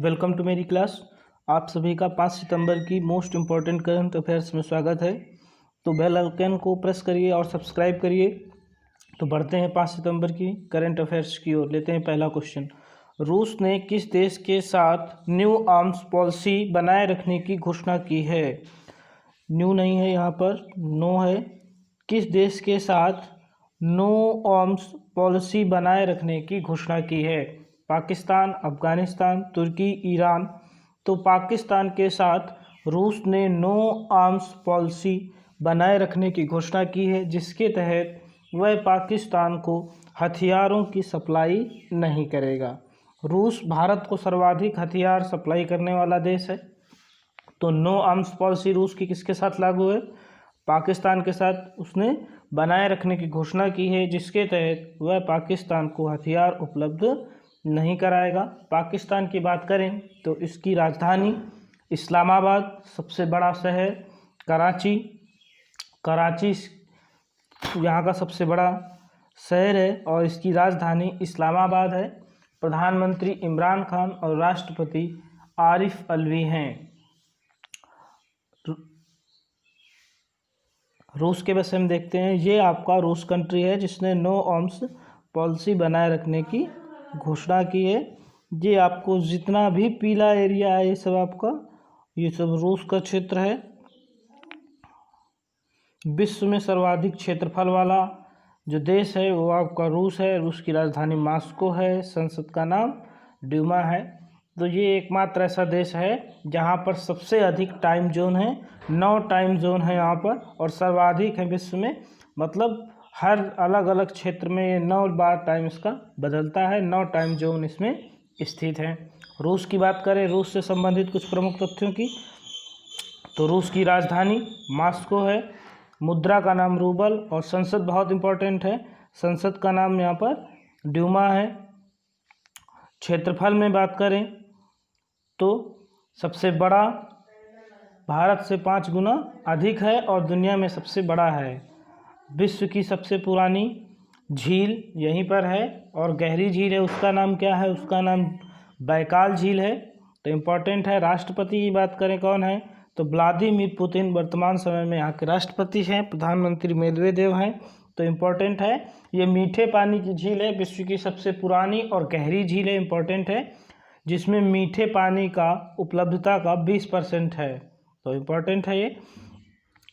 Welcome to मेरी class. आप सभी का 5 सितंबर की मोस्ट इम्पॉर्टेंट करंट अफेयर्स में स्वागत है। तो बेल आइकन को प्रेस करिए और सब्सक्राइब करिए। तो बढ़ते हैं 5 सितंबर की करंट अफेयर्स की ओर। लेते हैं पहला क्वेश्चन। रूस ने किस देश के साथ न्यू आर्म्स पॉलिसी बनाए रखने की घोषणा की है? न्यू नहीं है, यहाँ पर नो है। किस देश के साथ नो आर्म्स पॉलिसी बनाए रखने की घोषणा की है? पाकिस्तान, अफगानिस्तान, तुर्की, ईरान। तो पाकिस्तान के साथ रूस ने नो आर्म्स पॉलिसी बनाए रखने की घोषणा की है, जिसके तहत वह पाकिस्तान को हथियारों की सप्लाई नहीं करेगा। रूस भारत को सर्वाधिक हथियार सप्लाई करने वाला देश है। तो नो आर्म्स पॉलिसी रूस की किसके साथ लागू है? पाकिस्तान के साथ उसने बनाए रखने की घोषणा की है, जिसके तहत वह पाकिस्तान को हथियार उपलब्ध नहीं कराएगा। पाकिस्तान की बात करें तो इसकी राजधानी इस्लामाबाद, सबसे बड़ा शहर कराची यहाँ का सबसे बड़ा शहर है और इसकी राजधानी इस्लामाबाद है। प्रधानमंत्री इमरान खान और राष्ट्रपति आरिफ अलवी हैं। रूस के वैसे हम देखते हैं, ये आपका रूस कंट्री है जिसने नो आर्म्स पॉलिसी बनाए रखने की घोषणा की है। ये आपको जितना भी पीला एरिया है, ये सब आपका ये सब रूस का क्षेत्र है। विश्व में सर्वाधिक क्षेत्रफल वाला जो देश है वो आपका रूस है। रूस की राजधानी मॉस्को है। संसद का नाम ड्यूमा है। तो ये एकमात्र ऐसा देश है जहाँ पर सबसे अधिक टाइम जोन है। 9 टाइम जोन है यहाँ पर और सर्वाधिक है विश्व में। मतलब हर अलग अलग क्षेत्र में 9 बार टाइम इसका बदलता है। 9 टाइम जोन इसमें स्थित है। रूस की बात करें, रूस से संबंधित कुछ प्रमुख तथ्यों की, तो रूस की राजधानी मॉस्को है। मुद्रा का नाम रूबल और संसद बहुत इम्पोर्टेंट है। संसद का नाम यहाँ पर ड्यूमा है। क्षेत्रफल में बात करें तो सबसे बड़ा भारत से 5 गुना अधिक है और दुनिया में सबसे बड़ा है। विश्व की सबसे पुरानी झील यहीं पर है और गहरी झील है। उसका नाम क्या है? उसका नाम बैकाल झील है। तो इम्पोर्टेंट है। राष्ट्रपति की बात करें कौन है, तो व्लादिमीर पुतिन वर्तमान समय में यहाँ के राष्ट्रपति हैं। प्रधानमंत्री मेदवेदेव हैं। तो इम्पोर्टेंट है। ये मीठे पानी की झील है, विश्व की सबसे पुरानी और गहरी झील है। इम्पोर्टेंट है, जिसमें मीठे पानी का उपलब्धता का 20% है। तो इम्पोर्टेंट है ये।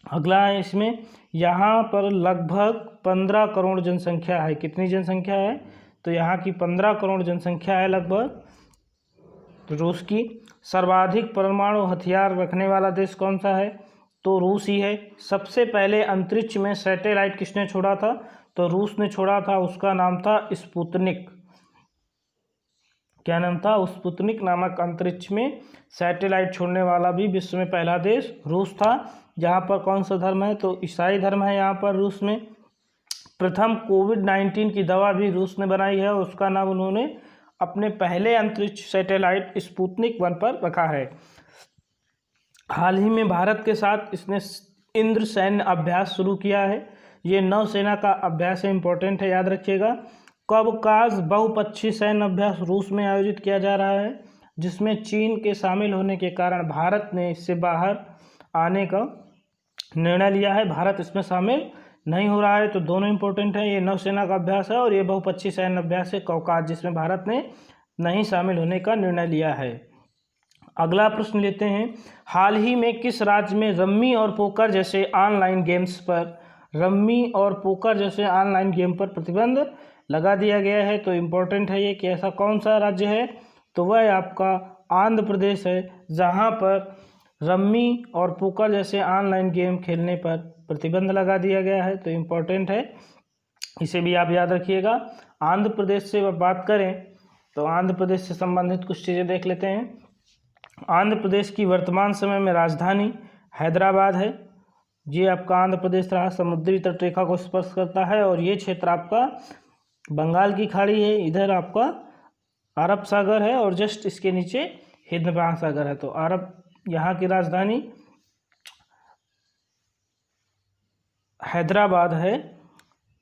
अगला है इसमें, यहाँ पर लगभग 15 करोड़ जनसंख्या है। कितनी जनसंख्या है? तो यहाँ की 15 करोड़ जनसंख्या है लगभग। तो रूस की सर्वाधिक परमाणु हथियार रखने वाला देश कौन सा है? तो रूस ही है। सबसे पहले अंतरिक्ष में सैटेलाइट किसने छोड़ा था? तो रूस ने छोड़ा था। उसका नाम था स्पुतनिक। क्या नाम था? स्पुतनिक नामक अंतरिक्ष में सैटेलाइट छोड़ने वाला भी विश्व में पहला देश रूस था। जहाँ पर कौन सा धर्म है? तो ईसाई धर्म है यहाँ पर रूस में। प्रथम कोविड-19 की दवा भी रूस ने बनाई है और उसका नाम उन्होंने अपने पहले अंतरिक्ष सैटेलाइट स्पुतनिक 1 पर रखा है। हाल ही में भारत के साथ इसने इंद्र सैन्य अभ्यास शुरू किया है। ये नौसेना का अभ्यास है। इंपॉर्टेंट है, याद रखिएगा। कवकाज बहुपक्षीय सैन्य अभ्यास रूस में आयोजित किया जा रहा है, जिसमें चीन के शामिल होने के कारण भारत ने इससे बाहर आने का निर्णय लिया है। भारत इसमें शामिल नहीं हो रहा है। तो दोनों इंपॉर्टेंट है। ये नौसेना का अभ्यास है और ये बहुपक्षीय सैन्य अभ्यास है कवकाज, जिसमें भारत ने नहीं शामिल होने का निर्णय लिया है। अगला प्रश्न लेते हैं। हाल ही में किस राज्य में रम्मी और पोकर जैसे ऑनलाइन गेम पर प्रतिबंध लगा दिया गया है? तो इम्पोर्टेंट है ये कि ऐसा कौन सा राज्य है? तो वह आपका आंध्र प्रदेश है, जहां पर रम्मी और पोकर जैसे ऑनलाइन गेम खेलने पर प्रतिबंध लगा दिया गया है। तो इम्पोर्टेंट है, इसे भी आप याद रखिएगा। आंध्र प्रदेश से बात करें तो आंध्र प्रदेश से संबंधित कुछ चीज़ें देख लेते हैं। आंध्र प्रदेश की वर्तमान समय में राजधानी हैदराबाद है। ये आपका आंध्र प्रदेश रहा। समुद्री तट रेखा को स्पर्श करता है और ये क्षेत्र आपका बंगाल की खाड़ी है। इधर आपका अरब सागर है और जस्ट इसके नीचे हिंद महासागर है। तो यहाँ की राजधानी हैदराबाद है,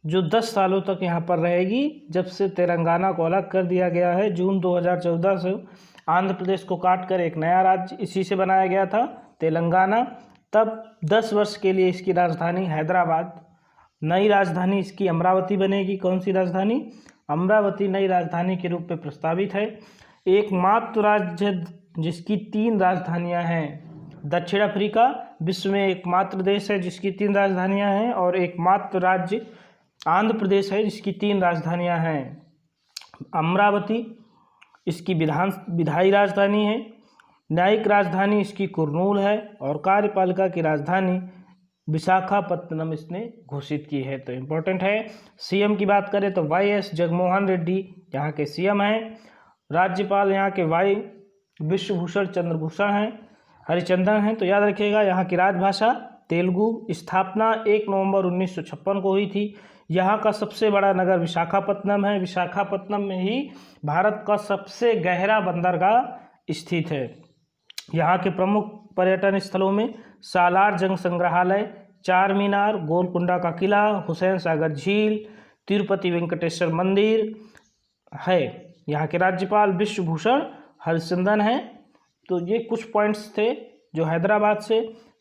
जो 10 सालों तक यहाँ पर रहेगी, जब से तेलंगाना को अलग कर दिया गया है। जून 2014 से आंध्र प्रदेश को काट कर एक नया राज्य इसी से बनाया गया था, तेलंगाना। तब 10 वर्ष के लिए इसकी राजधानी हैदराबाद, नई राजधानी इसकी अमरावती बनेगी। कौन सी राजधानी? अमरावती नई राजधानी के रूप में प्रस्तावित है। एकमात्र राज्य जिसकी 3 राजधानियां हैं। दक्षिण अफ्रीका विश्व में एकमात्र देश है जिसकी 3 राजधानियां हैं, और एकमात्र राज्य आंध्र प्रदेश है जिसकी 3 राजधानियां हैं। अमरावती इसकी विधायी राजधानी है, न्यायिक राजधानी इसकी कुर्नूल है, और कार्यपालिका की राजधानी विशाखापत्तनम इसने घोषित की है। तो इम्पोर्टेंट है। सीएम की बात करें तो वाई.एस. जगनमोहन रेड्डी यहाँ के सीएम हैं। राज्यपाल यहाँ के वाई विश्वभूषण चंद्रभूषण हैं, हरिचंदन हैं। तो याद रखिएगा यहाँ की राजभाषा तेलुगु। स्थापना 1 नवंबर 1956 को हुई थी। यहाँ का सबसे बड़ा नगर विशाखापत्तनम है। विशाखापत्तनम में ही भारत का सबसे गहरा बंदरगाह स्थित है। यहाँ के प्रमुख पर्यटन स्थलों में सालार जंग संग्रहालय, चार मीनार, गोलकुंडा का किला, हुसैन सागर झील, तिरुपति वेंकटेश्वर मंदिर है। यहाँ के राज्यपाल विश्वभूषण हरिचंदन हैं। तो ये कुछ पॉइंट्स थे जो हैदराबाद से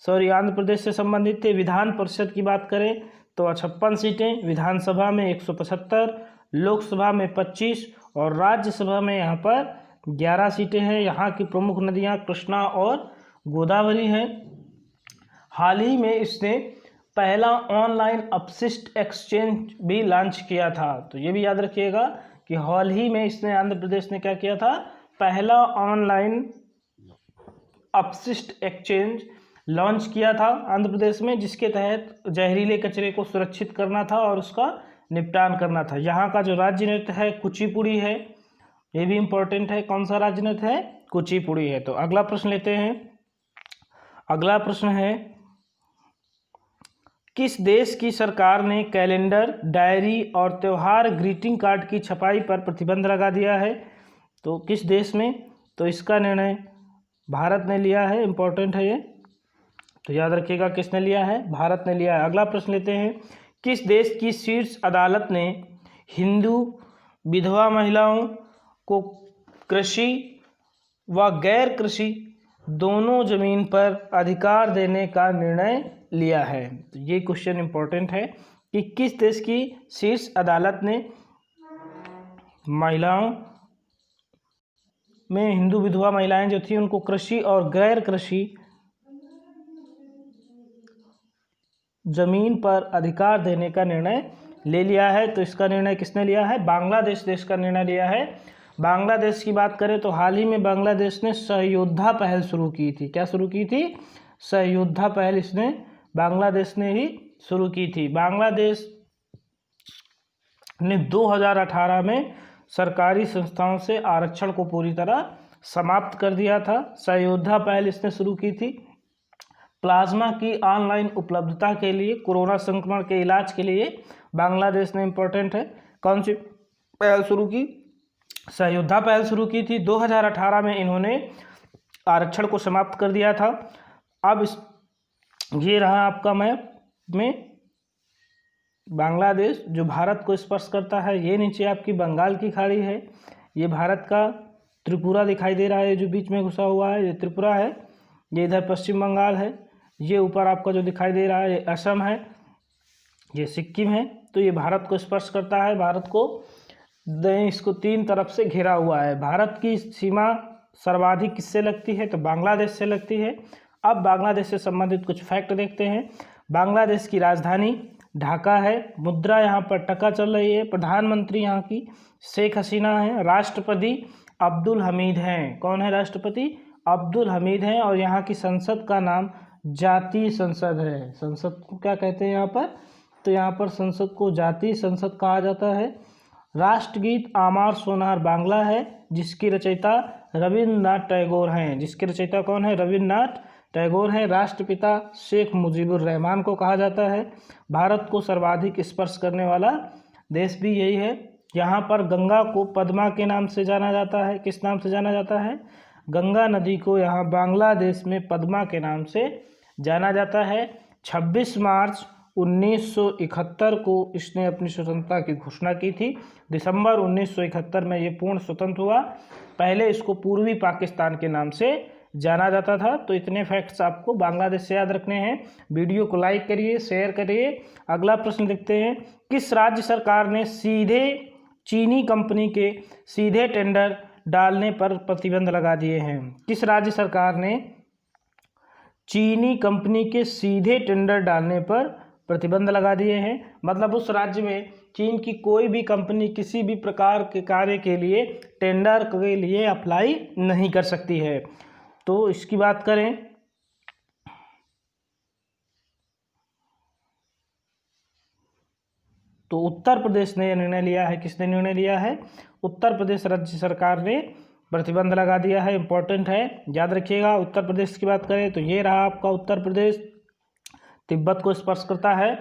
आंध्र प्रदेश से संबंधित थे। विधान परिषद की बात करें तो 56 सीटें, विधानसभा में 175, लोकसभा में 25 और राज्यसभा में यहाँ पर 11 सीटें हैं। यहाँ की प्रमुख नदियाँ कृष्णा और गोदावरी हैं। हाल ही में इसने पहला ऑनलाइन अपशिष्ट एक्सचेंज भी लॉन्च किया था। तो ये भी याद रखिएगा कि हाल ही में इसने आंध्र प्रदेश ने क्या किया था, पहला ऑनलाइन अपशिष्ट एक्सचेंज लॉन्च किया था आंध्र प्रदेश में, जिसके तहत जहरीले कचरे को सुरक्षित करना था और उसका निपटान करना था। यहाँ का जो राज्य नृत्य है कुचिपुड़ी है, ये भी इम्पोर्टेंट है। कौन सा राज्य नृत्य है? कुचिपुड़ी है। तो अगला प्रश्न लेते हैं। अगला प्रश्न है, किस देश की सरकार ने कैलेंडर, डायरी और त्यौहार ग्रीटिंग कार्ड की छपाई पर प्रतिबंध लगा दिया है? तो किस देश में? तो इसका निर्णय भारत ने लिया है। इम्पोर्टेंट है ये, तो याद रखिएगा किसने लिया है, भारत ने लिया है। अगला प्रश्न लेते हैं, किस देश की शीर्ष अदालत ने हिंदू विधवा महिलाओं को कृषि व गैर कृषि दोनों जमीन पर अधिकार देने का निर्णय लिया है? तो ये क्वेश्चन इंपॉर्टेंट है कि किस देश की शीर्ष अदालत ने महिलाओं में, हिंदू विधवा महिलाएं जो थी उनको कृषि और गैर कृषि जमीन पर अधिकार देने का निर्णय ले लिया है। तो इसका निर्णय किसने लिया है? बांग्लादेश देश का निर्णय लिया है। बांग्लादेश की बात करें तो हाल ही में बांग्लादेश ने सहयोद्धा पहल शुरू की थी। क्या शुरू की थी? सहयोद्धा पहल इसने बांग्लादेश ने ही शुरू की थी। बांग्लादेश ने 2018 में सरकारी संस्थाओं से आरक्षण को पूरी तरह समाप्त कर दिया था। सहयोद्धा पहल इसने शुरू की थी प्लाज्मा की ऑनलाइन उपलब्धता के लिए, कोरोना संक्रमण के इलाज के लिए बांग्लादेश ने, इम्पोर्टेंट है, कौन सी पहल शुरू की? सहयोद्धा पहल शुरू की थी। 2018 में इन्होंने आरक्षण को समाप्त कर दिया था। अब ये रहा आपका मैप में बांग्लादेश जो भारत को स्पर्श करता है। ये नीचे आपकी बंगाल की खाड़ी है, ये भारत का त्रिपुरा दिखाई दे रहा है जो बीच में घुसा हुआ है, ये त्रिपुरा है। ये इधर पश्चिम बंगाल है। ये ऊपर आपका जो दिखाई दे रहा है ये असम है, ये सिक्किम है। तो ये भारत को स्पर्श करता है, भारत को इसको 3 तरफ से घेरा हुआ है। भारत की सीमा सर्वाधिक किससे लगती है? तो बांग्लादेश से लगती है। अब बांग्लादेश से संबंधित कुछ फैक्ट देखते हैं। बांग्लादेश की राजधानी ढाका है। मुद्रा यहाँ पर टका चल रही है। प्रधानमंत्री यहाँ की शेख हसीना है। राष्ट्रपति अब्दुल हमीद हैं। कौन है राष्ट्रपति? अब्दुल हमीद हैं। और यहाँ की संसद का नाम जातीय संसद है। संसद को क्या कहते हैं यहाँ पर? तो यहाँ पर संसद को जातीय संसद कहा जाता है। राष्ट्रगीत आमार सोनार बांग्ला है, जिसकी रचयिता रविन्द्रनाथ टैगोर हैं। जिसके रचयिता कौन है? रविन्द्रनाथ टैगोर हैं। राष्ट्रपिता शेख मुजीबुर रहमान को कहा जाता है। भारत को सर्वाधिक स्पर्श करने वाला देश भी यही है। यहाँ पर गंगा को पद्मा के नाम से जाना जाता है। किस नाम से जाना जाता है? गंगा नदी को यहाँ बांग्लादेश में पद्मा के नाम से जाना जाता है। 26 मार्च 1971 को इसने अपनी स्वतंत्रता की घोषणा की थी। दिसंबर 1971 में ये पूर्ण स्वतंत्र हुआ। पहले इसको पूर्वी पाकिस्तान के नाम से जाना जाता था। तो इतने फैक्ट्स आपको बांग्लादेश से याद रखने हैं। वीडियो को लाइक करिए, शेयर करिए। अगला प्रश्न देखते हैं, किस राज्य सरकार ने सीधे चीनी कंपनी के सीधे टेंडर डालने पर प्रतिबंध लगा दिए हैं? किस राज्य सरकार ने चीनी कंपनी के सीधे टेंडर डालने पर प्रतिबंध लगा दिए हैं? मतलब उस राज्य में चीन की कोई भी कंपनी किसी भी प्रकार के कार्य के लिए टेंडर के लिए अप्लाई नहीं कर सकती है। तो इसकी बात करें तो उत्तर प्रदेश ने यह निर्णय लिया है। किसने निर्णय लिया है? उत्तर प्रदेश राज्य सरकार ने प्रतिबंध लगा दिया है। इंपॉर्टेंट है, याद रखिएगा। उत्तर प्रदेश की बात करें तो ये रहा आपका उत्तर प्रदेश, तिब्बत को स्पर्श करता है।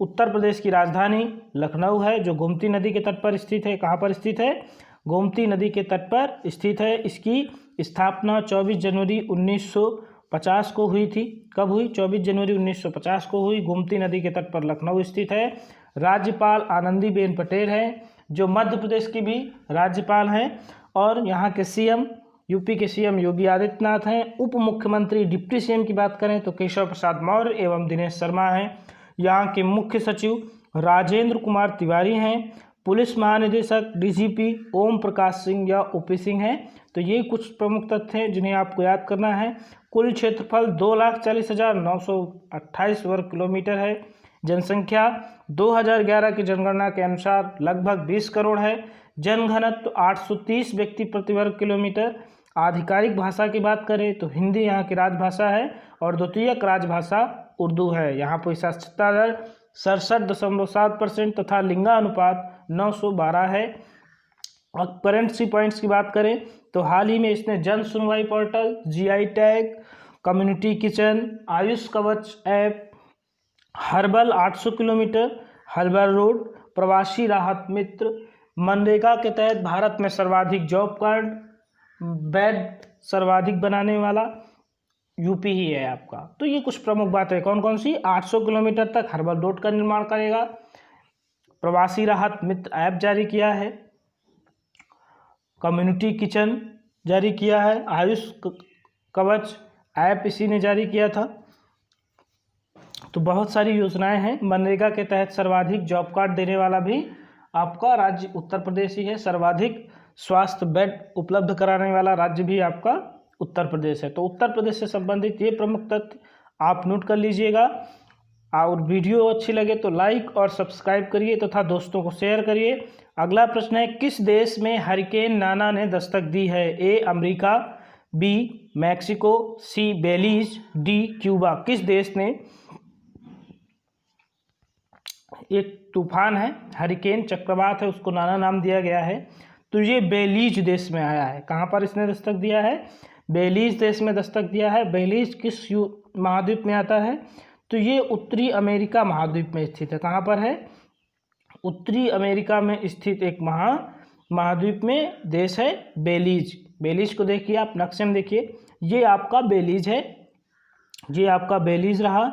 उत्तर प्रदेश की राजधानी लखनऊ है, जो गोमती नदी के तट पर स्थित है। कहाँ पर स्थित है? गोमती नदी के तट पर स्थित है। इसकी स्थापना 24 जनवरी 1950 को हुई थी। कब हुई? 24 जनवरी 1950 को हुई। गोमती नदी के तट पर लखनऊ स्थित है। राज्यपाल आनंदीबेन पटेल हैं, जो मध्य प्रदेश की भी राज्यपाल हैं। और यहाँ के सीएम, यूपी के सीएम योगी आदित्यनाथ हैं। उप मुख्यमंत्री डिप्टी सीएम की बात करें तो केशव प्रसाद मौर्य एवं दिनेश शर्मा हैं। यहाँ के मुख्य सचिव राजेंद्र कुमार तिवारी हैं। पुलिस महानिदेशक डीजीपी ओम प्रकाश सिंह या ओपी सिंह हैं। तो ये कुछ प्रमुख तथ्य हैं जिन्हें आपको याद करना है। कुल क्षेत्रफल 2,40,928 वर्ग किलोमीटर है। जनसंख्या 2011 की जनगणना के अनुसार लगभग 20 करोड़ है। जनघनत्व 830 व्यक्ति प्रति वर्ग किलोमीटर। आधिकारिक भाषा की बात करें तो हिंदी यहाँ की राजभाषा है और द्वितीयक राजभाषा उर्दू है। यहाँ पर साक्षरता दर 67.7% तथा लिंगानुपात 912 है। और करंट सी पॉइंट्स की बात करें तो हाल ही में इसने Jan Sunwai portal, GI tag, community kitchen, Ayush Kavach app, herbal 800 kilometre, herbal road, Pravasi Rahat मित्र, मनरेगा के तहत भारत में सर्वाधिक जॉब कार्ड, बेड सर्वाधिक बनाने वाला यूपी ही है आपका। तो ये कुछ प्रमुख बातें कौन कौन सी? 800 किलोमीटर तक हर्बल रोड का निर्माण करेगा, प्रवासी राहत मित्र ऐप जारी किया है, कम्युनिटी किचन जारी किया है, आयुष कवच ऐप इसी ने जारी किया था। तो बहुत सारी योजनाएं हैं। मनरेगा के तहत सर्वाधिक जॉब कार्ड देने वाला भी आपका राज्य उत्तर प्रदेश ही है। सर्वाधिक स्वास्थ्य बेड उपलब्ध कराने वाला राज्य भी आपका उत्तर प्रदेश है। तो उत्तर प्रदेश से संबंधित ये प्रमुख तथ्य आप नोट कर लीजिएगा। और वीडियो अच्छी लगे तो लाइक और सब्सक्राइब करिए तथा दोस्तों को शेयर करिए। अगला प्रश्न है, किस देश में हरिकेन नाना ने दस्तक दी है? A America, B Mexico, C Belize, D Cuba. किस देश ने एक तूफान है, हरिकेन चक्रवात है, उसको नाना नाम दिया गया है? तो ये बेलीज देश में आया है। कहाँ पर इसने दस्तक दिया है? बेलीज देश में दस्तक दिया है। बेलीज किस महाद्वीप में आता है? तो ये उत्तरी अमेरिका महाद्वीप में स्थित है। कहाँ पर है? उत्तरी अमेरिका में स्थित एक महाद्वीप में देश है बेलीज। बेलीज को देखिए आप, नक्शे में देखिए, ये आपका बेलीज है। ये आपका बेलीज रहा।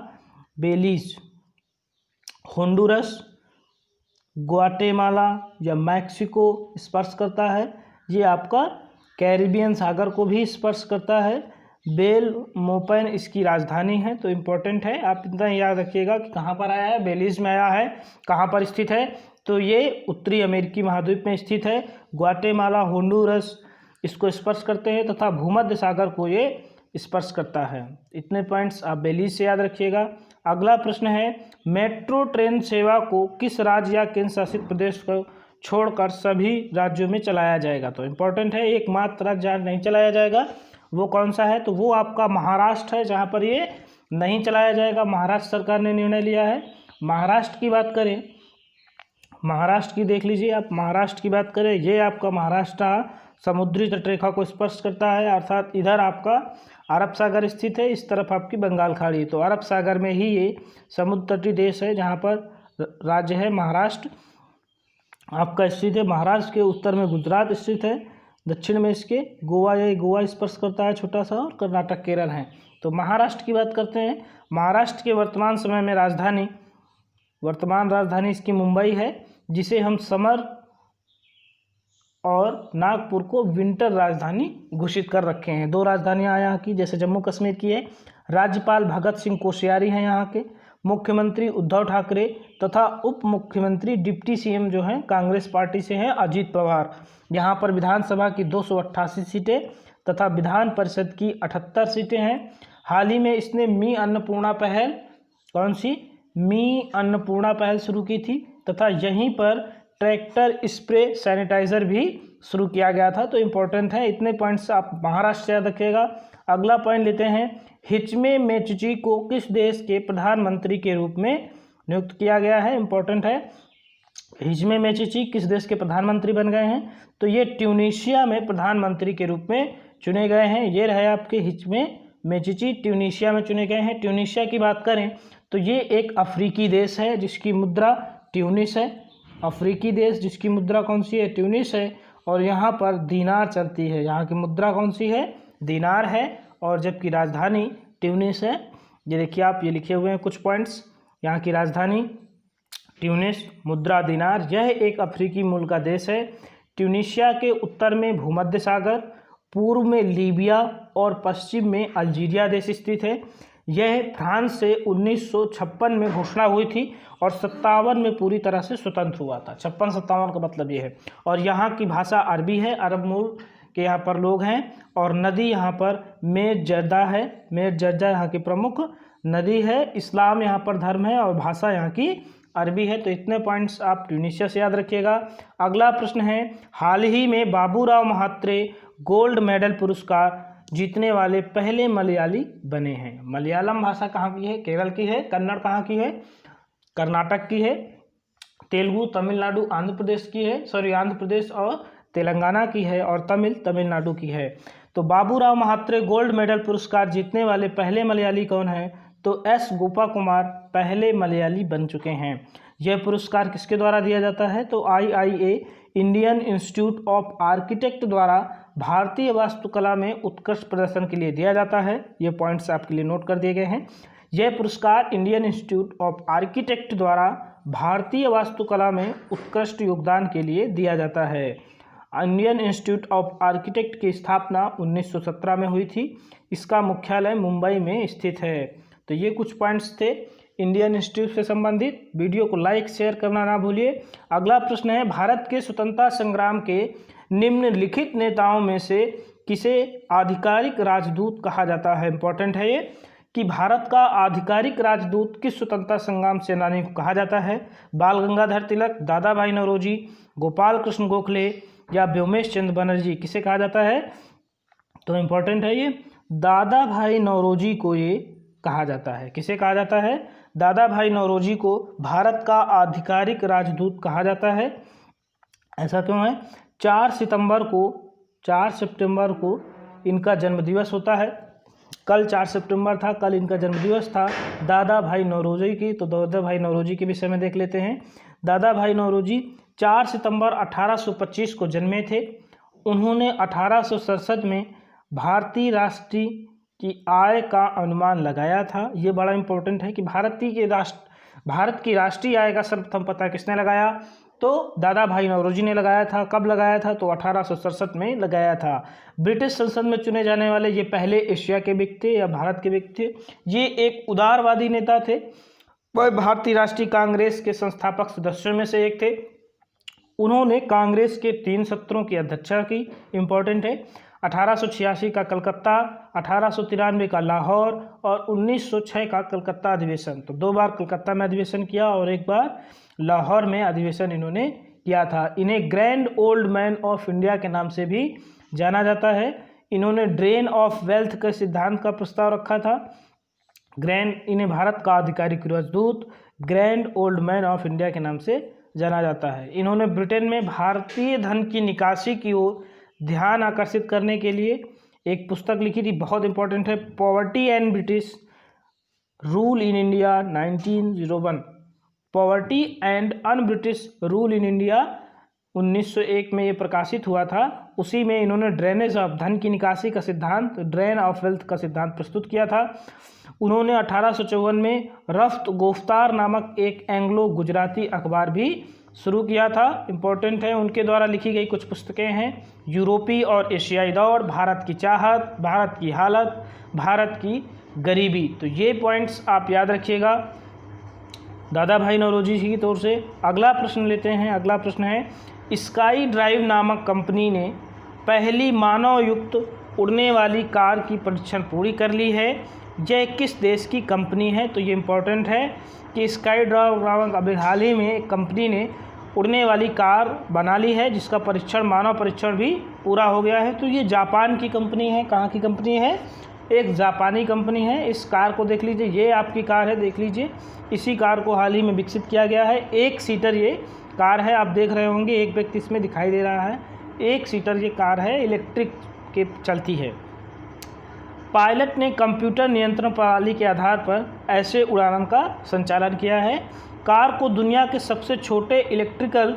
बेलीज होंडुरस, ग्वाटेमाला या मैक्सिको स्पर्श करता है। ये आपका कैरिबियन सागर को भी स्पर्श करता है। बेल मोपेन इसकी राजधानी है। तो इम्पोर्टेंट है, आप इतना याद रखिएगा कि कहाँ पर आया है। बेलीज में आया है। कहाँ पर स्थित है? तो ये उत्तरी अमेरिकी महाद्वीप में स्थित है। ग्वाटेमाला, होंडुरस इसको स्पर्श करते हैं तथा भूमध्य सागर को ये स्पर्श करता है। इतने पॉइंट्स आप बेलीज से याद रखिएगा। अगला प्रश्न है, मेट्रो ट्रेन सेवा को किस राज्य या केंद्र शासित प्रदेश को छोड़कर सभी राज्यों में चलाया जाएगा? तो इम्पोर्टेंट है, एकमात्र राज्य जहाँ नहीं चलाया जाएगा वो कौन सा है? तो वो आपका महाराष्ट्र है, जहाँ पर ये नहीं चलाया जाएगा। महाराष्ट्र सरकार ने निर्णय लिया है। महाराष्ट्र की बात करें, महाराष्ट्र की देख लीजिए आप। महाराष्ट्र की बात करें, ये आपका महाराष्ट्र समुद्री तटरेखा को स्पर्श करता है, अर्थात इधर आपका अरब सागर स्थित है, इस तरफ आपकी बंगाल खाड़ी। तो अरब सागर में ही ये समुद्र तटीय देश है, जहाँ पर राज्य है महाराष्ट्र आपका स्थित है। महाराष्ट्र के उत्तर में गुजरात स्थित है, दक्षिण में इसके गोवा, या गोवा स्पर्श करता है छोटा सा, और कर्नाटक केरल है। तो महाराष्ट्र की बात करते हैं। महाराष्ट्र के वर्तमान समय में राजधानी वर्तमान राजधानी इसकी मुंबई है, जिसे हम समर और नागपुर को विंटर राजधानी घोषित कर रखे हैं। 2 राजधानियां यहाँ की, जैसे जम्मू कश्मीर की है, राज्यपाल भगत सिंह कोश्यारी हैं यहाँ के, मुख्यमंत्री उद्धव ठाकरे तथा उप मुख्यमंत्री डिप्टी सीएम जो हैं कांग्रेस पार्टी से हैं अजीत पवार। यहाँ पर विधानसभा की 288 सीटें तथा विधान परिषद की 78 सीटें हैं। हाल ही में इसने मी अन्नपूर्णा पहल, कौन सी, मी अन्नपूर्णा पहल शुरू की थी तथा यहीं पर ट्रैक्टर स्प्रे सैनिटाइजर भी शुरू किया गया था। तो इम्पोर्टेंट है, इतने पॉइंट्स आप महाराष्ट्र से याद रखिएगा। अगला पॉइंट लेते हैं, हिचमे मेचुची को किस देश के प्रधानमंत्री के रूप में नियुक्त किया गया है। इम्पोर्टेंट है, हिचमे मेचुची किस देश के प्रधानमंत्री बन गए हैं, तो ये ट्यूनीशिया में प्रधानमंत्री के रूप में चुने गए हैं। ये रहे आपके हिचमे मेचुची, ट्यूनीशिया में चुने गए हैं। ट्यूनीशिया की बात करें तो ये एक अफ्रीकी देश है जिसकी मुद्रा ट्यूनिस है। अफ्रीकी देश जिसकी मुद्रा कौन सी है, ट्यूनिस है, और यहाँ पर दीनार चलती है। यहाँ की मुद्रा कौन सी है, दीनार है, और जबकि राजधानी ट्यूनिस है। ये देखिए आप, ये लिखे हुए हैं कुछ पॉइंट्स, यहाँ की राजधानी ट्यूनिस, मुद्रा दीनार। यह एक अफ्रीकी मूल का देश है। ट्यूनीशिया के उत्तर में भूमध्य सागर, पूर्व में लीबिया और पश्चिम में अल्जीरिया देश स्थित है। यह फ्रांस से 1956 में घोषणा हुई थी और 57 में पूरी तरह से स्वतंत्र हुआ था। 56-57 का मतलब ये है। और यहाँ की भाषा अरबी है, अरब मूल के यहाँ पर लोग हैं। और नदी यहाँ पर मेज जर्दा है, मेज जर्दा यहाँ की प्रमुख नदी है। इस्लाम यहाँ पर धर्म है और भाषा यहाँ की अरबी है। तो इतने पॉइंट्स आप ट्यूनीशिया से याद रखिएगा। अगला प्रश्न है, हाल ही में बाबूराव महात्रे गोल्ड मेडल पुरस्कार जीतने वाले पहले मलयाली बने हैं। मलयालम भाषा कहाँ की है, केरल की है। कन्नड़ कहाँ की है, कर्नाटक की है। तेलुगु तमिलनाडु आंध्र प्रदेश की है, आंध्र प्रदेश और तेलंगाना की है। और तमिल तमिलनाडु की है। तो बाबूराव महात्रे गोल्ड मेडल पुरस्कार जीतने वाले पहले मलयाली कौन है, तो एस गोपा कुमार पहले मलयाली बन चुके हैं। यह पुरस्कार किसके द्वारा दिया जाता है, तो IIA Indian institute of architect द्वारा भारतीय वास्तुकला में उत्कृष्ट प्रदर्शन के लिए दिया जाता है। ये पॉइंट्स आपके लिए नोट कर दिए गए हैं। यह पुरस्कार इंडियन इंस्टीट्यूट ऑफ आर्किटेक्ट द्वारा भारतीय वास्तुकला में उत्कृष्ट योगदान के लिए दिया जाता है। इंडियन इंस्टीट्यूट ऑफ आर्किटेक्ट की स्थापना 1917 में हुई थी। इसका मुख्यालय मुंबई में स्थित है। तो ये कुछ पॉइंट्स थे इंडियन इंस्टीट्यूट से संबंधित। वीडियो को लाइक शेयर करना ना भूलिए। अगला प्रश्न है, भारत के स्वतंत्रता संग्राम के निम्नलिखित नेताओं में से किसे आधिकारिक राजदूत कहा जाता है। इंपॉर्टेंट है ये कि भारत का आधिकारिक राजदूत किस स्वतंत्रता संग्राम सेनानी को कहा जाता है। बाल गंगाधर तिलक, दादा भाई नौरोजी, गोपाल कृष्ण गोखले या व्योमेश चंद्र बनर्जी, किसे कहा जाता है। तो इम्पोर्टेंट है ये, दादा भाई नौरोजी को ये कहा जाता है। किसे कहा जाता है, दादा भाई नौरोजी को भारत का आधिकारिक राजदूत कहा जाता है। ऐसा क्यों है, 4 सितंबर को इनका जन्मदिवस होता है। कल 4 सितंबर था, कल इनका जन्मदिवस था दादा भाई नौरोजी की। तो दादा भाई नौरोजी के विषय में देख लेते हैं। दादा भाई नौरोजी 4 सितंबर 1825 को जन्मे थे। उन्होंने 1867 में भारतीय राष्ट्रीय की आय का अनुमान लगाया था। ये बड़ा इंपॉर्टेंट है कि भारत की राष्ट्रीय आय का सर्वप्रथम पता किसने लगाया, तो दादा भाई नौरोजी ने लगाया था। कब लगाया था, तो 1867 में लगाया था। ब्रिटिश संसद में चुने जाने वाले ये पहले एशिया के व्यक्ति थे या भारत के व्यक्ति थे। ये एक उदारवादी नेता थे। वह भारतीय राष्ट्रीय कांग्रेस के संस्थापक सदस्यों में से एक थे। उन्होंने कांग्रेस के 3 सत्रों की अध्यक्षता की। इम्पोर्टेंट है, 1886 का कलकत्ता, 1893 का लाहौर और 1906 का कलकत्ता अधिवेशन। तो 2 बार कलकत्ता में अधिवेशन किया और 1 बार लाहौर में अधिवेशन इन्होंने किया था। इन्हें grand old man of India के नाम से भी जाना जाता है। इन्होंने ड्रेन ऑफ वेल्थ के सिद्धांत का प्रस्ताव रखा था। इन्हें भारत का आधिकारिक राजदूत, grand old man of India के नाम से जाना जाता है। इन्होंने ब्रिटेन में भारतीय धन की निकासी की ओर ध्यान आकर्षित करने के लिए एक पुस्तक लिखी थी, बहुत इंपॉर्टेंट है, poverty and British rule in India 1901। Poverty and un British rule in India 1901 में ये प्रकाशित हुआ था। उसी में इन्होंने ड्रेनेज ऑफ धन की निकासी का सिद्धांत, ड्रेन ऑफ वेल्थ का सिद्धांत प्रस्तुत किया था। उन्होंने 1854 में रफ्त गुफ्तार नामक एक एंग्लो गुजराती अखबार भी शुरू किया था, इम्पोर्टेंट है। उनके द्वारा लिखी गई कुछ पुस्तकें हैं, यूरोपीय और एशियाई दौर, भारत की चाहत, भारत की हालत, भारत की गरीबी। तो ये पॉइंट्स आप याद रखिएगा दादा भाई नौरोजी जी की तौर से। अगला प्रश्न लेते हैं। अगला प्रश्न है, स्काई ड्राइव नामक कंपनी ने पहली मानव युक्त उड़ने वाली कार की परीक्षण पूरी कर ली है। यह किस देश की कंपनी है? तो ये इम्पोर्टेंट है कि स्काई ड्राइव नामक अभी हाल ही में एक कंपनी ने उड़ने वाली कार बना ली है, जिसका परीक्षण, मानव परीक्षण भी पूरा हो गया है। तो ये जापान की कंपनी है। कहाँ की कंपनी है? एक जापानी कंपनी है। इस कार को देख लीजिए, ये आपकी कार है, देख लीजिए। इसी कार को हाल ही में विकसित किया गया है। 1 सीटर ये कार है, आप देख रहे होंगे, एक व्यक्ति इसमें दिखाई दे रहा है। 1 सीटर ये कार है, इलेक्ट्रिक के चलती है। पायलट ने कंप्यूटर नियंत्रण प्रणाली के आधार पर ऐसे उड़ान का संचालन किया है। कार को दुनिया के सबसे छोटे electrical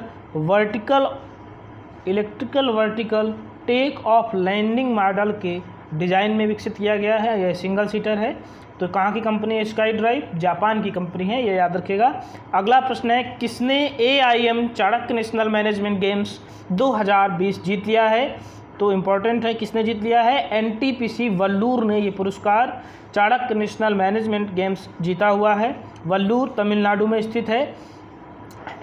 vertical take off landing model के डिज़ाइन में विकसित किया गया है। यह सिंगल सीटर है। तो कहाँ की कंपनी है स्काई ड्राइव? जापान की कंपनी है, ये याद रखिएगा। अगला प्रश्न है, किसने AIM Chanakya national management games 2020 जीत लिया है? तो इम्पोर्टेंट है, किसने जीत लिया है? NTPC वल्लूर ने ये पुरस्कार चाणक्य नेशनल मैनेजमेंट गेम्स जीता हुआ है। वल्लूर तमिलनाडु में स्थित है।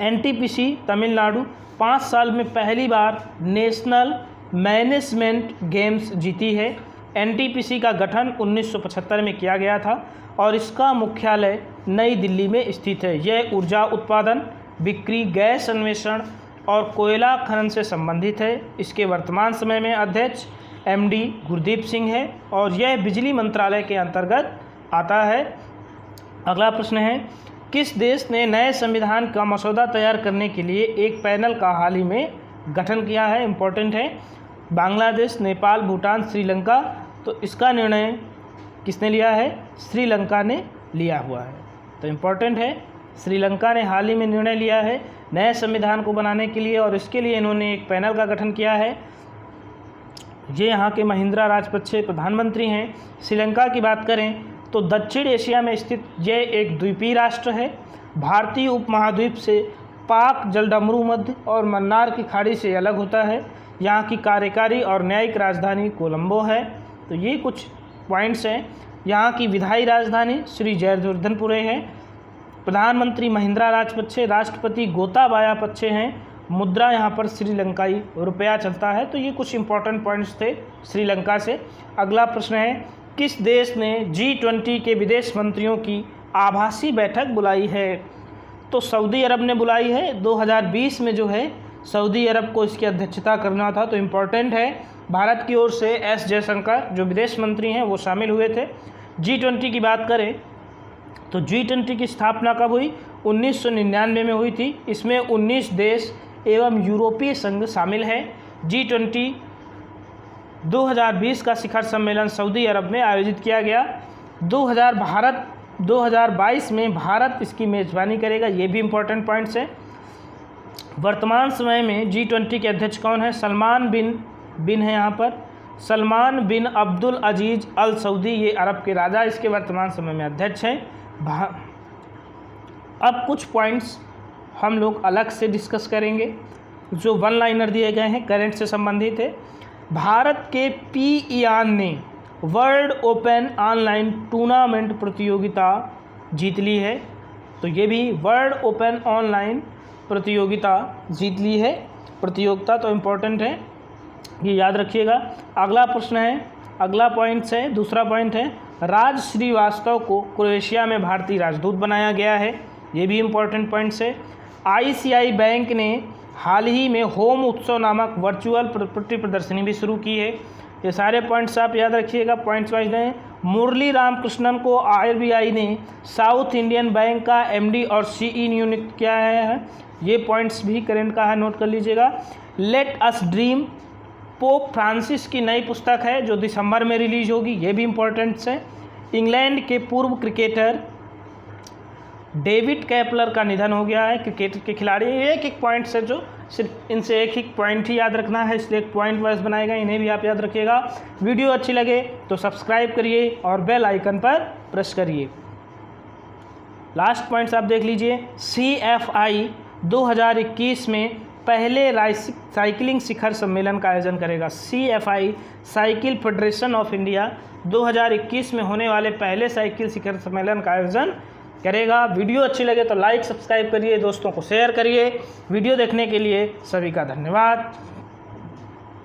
NTPC तमिलनाडु 5 साल में पहली बार नेशनल मैनेजमेंट गेम्स जीती है। NTPC का गठन 1975 में किया गया था और इसका मुख्यालय नई दिल्ली में स्थित है। यह ऊर्जा उत्पादन, बिक्री, गैस अन्वेषण और कोयला खनन से संबंधित है। इसके वर्तमान समय में अध्यक्ष MD गुरदीप सिंह है और यह बिजली मंत्रालय के अंतर्गत आता है। अगला प्रश्न है, किस देश ने नए संविधान का मसौदा तैयार करने के लिए एक पैनल का हाल ही में गठन किया है? इम्पोर्टेंट है। बांग्लादेश, नेपाल, भूटान, श्रीलंका। तो इसका निर्णय किसने लिया है? श्रीलंका ने लिया हुआ है। तो इम्पोर्टेंट है, श्रीलंका ने हाल ही में निर्णय लिया है नए संविधान को बनाने के लिए और इसके लिए इन्होंने एक पैनल का गठन किया है। ये यहाँ के महिंद्रा राजपक्षे प्रधानमंत्री हैं। श्रीलंका की बात करें तो दक्षिण एशिया में स्थित यह एक द्वीपीय राष्ट्र है। भारतीय उपमहाद्वीप से पाक जलडमरू मध्य और मन्नार की खाड़ी से अलग होता है। यहाँ की कार्यकारी और न्यायिक राजधानी कोलंबो है। तो ये कुछ पॉइंट्स हैं। यहाँ की विधायी राजधानी श्री जयवर्धनपुरे है। प्रधानमंत्री महिंद्रा राजपक्षे, राष्ट्रपति गोताबाया पक्षे हैं। मुद्रा यहाँ पर श्रीलंकाई रुपया चलता है। तो ये कुछ इंपॉर्टेंट पॉइंट्स थे श्रीलंका से। अगला प्रश्न है, किस देश ने G20 के विदेश मंत्रियों की आभासी बैठक बुलाई है? तो सऊदी अरब ने बुलाई है। 2020 में जो है सऊदी अरब को इसकी अध्यक्षता करना था। तो इम्पोर्टेंट है, भारत की ओर से S जयशंकर जो विदेश मंत्री हैं वो शामिल हुए थे। G20 की बात करें तो G20 की स्थापना कब हुई? 1999 में हुई थी। इसमें 19 देश एवं यूरोपीय संघ शामिल है। G20 2020 का शिखर सम्मेलन सऊदी अरब में आयोजित किया गया। 2022 में भारत इसकी मेज़बानी करेगा। ये भी इम्पोर्टेंट पॉइंट्स हैं। वर्तमान समय में G20 के अध्यक्ष कौन है? सलमान बिन है यहाँ पर, सलमान बिन अब्दुल अजीज़ अल सऊदी, ये अरब के राजा इसके वर्तमान समय में अध्यक्ष हैं। अब कुछ पॉइंट्स हम लोग अलग से डिस्कस करेंगे जो वन लाइनर दिए गए हैं, करंट से संबंधित है। भारत के PEON ने वर्ल्ड ओपन ऑनलाइन टूर्नामेंट प्रतियोगिता जीत ली है। तो ये भी वर्ल्ड ओपन ऑनलाइन प्रतियोगिता जीत ली है प्रतियोगिता। तो इम्पोर्टेंट है, ये याद रखिएगा। अगला प्रश्न है, अगला पॉइंट्स है, दूसरा पॉइंट है, राज श्रीवास्तव को क्रोएशिया में भारतीय राजदूत बनाया गया है। ये भी इम्पोर्टेंट पॉइंट्स है। ICICI बैंक ने हाल ही में होम उत्सव नामक वर्चुअल प्रॉपर्टी प्रदर्शनी भी शुरू की है। ये सारे पॉइंट्स आप याद रखिएगा, पॉइंट्स वाइज हैं। मुरली रामकृष्णन को RBI ने साउथ इंडियन बैंक का MD और CE नियुक्त किया है। ये पॉइंट्स भी करंट का है, नोट कर लीजिएगा। Let us dream pope Francis की नई पुस्तक है जो दिसंबर में रिलीज होगी। ये भी इम्पोर्टेंट्स है। इंग्लैंड के पूर्व क्रिकेटर डेविड कैपलर का निधन हो गया है, क्रिकेट के खिलाड़ी। एक एक पॉइंट्स है जो सिर्फ इनसे एक ही पॉइंट ही याद रखना है, इसलिए एक पॉइंट वाइज बनाएगा, इन्हें भी आप याद रखिएगा। वीडियो अच्छी लगे तो सब्सक्राइब करिए और बेल आइकन पर प्रेस करिए। लास्ट पॉइंट्स आप देख लीजिए। CFI 2021 में पहले साइकिलिंग शिखर सम्मेलन का आयोजन करेगा। CFI cycle federation of India 2021 में होने वाले पहले साइकिल शिखर सम्मेलन का आयोजन करेगा। वीडियो अच्छी लगे तो लाइक सब्सक्राइब करिए, दोस्तों को शेयर करिए। वीडियो देखने के लिए सभी का धन्यवाद।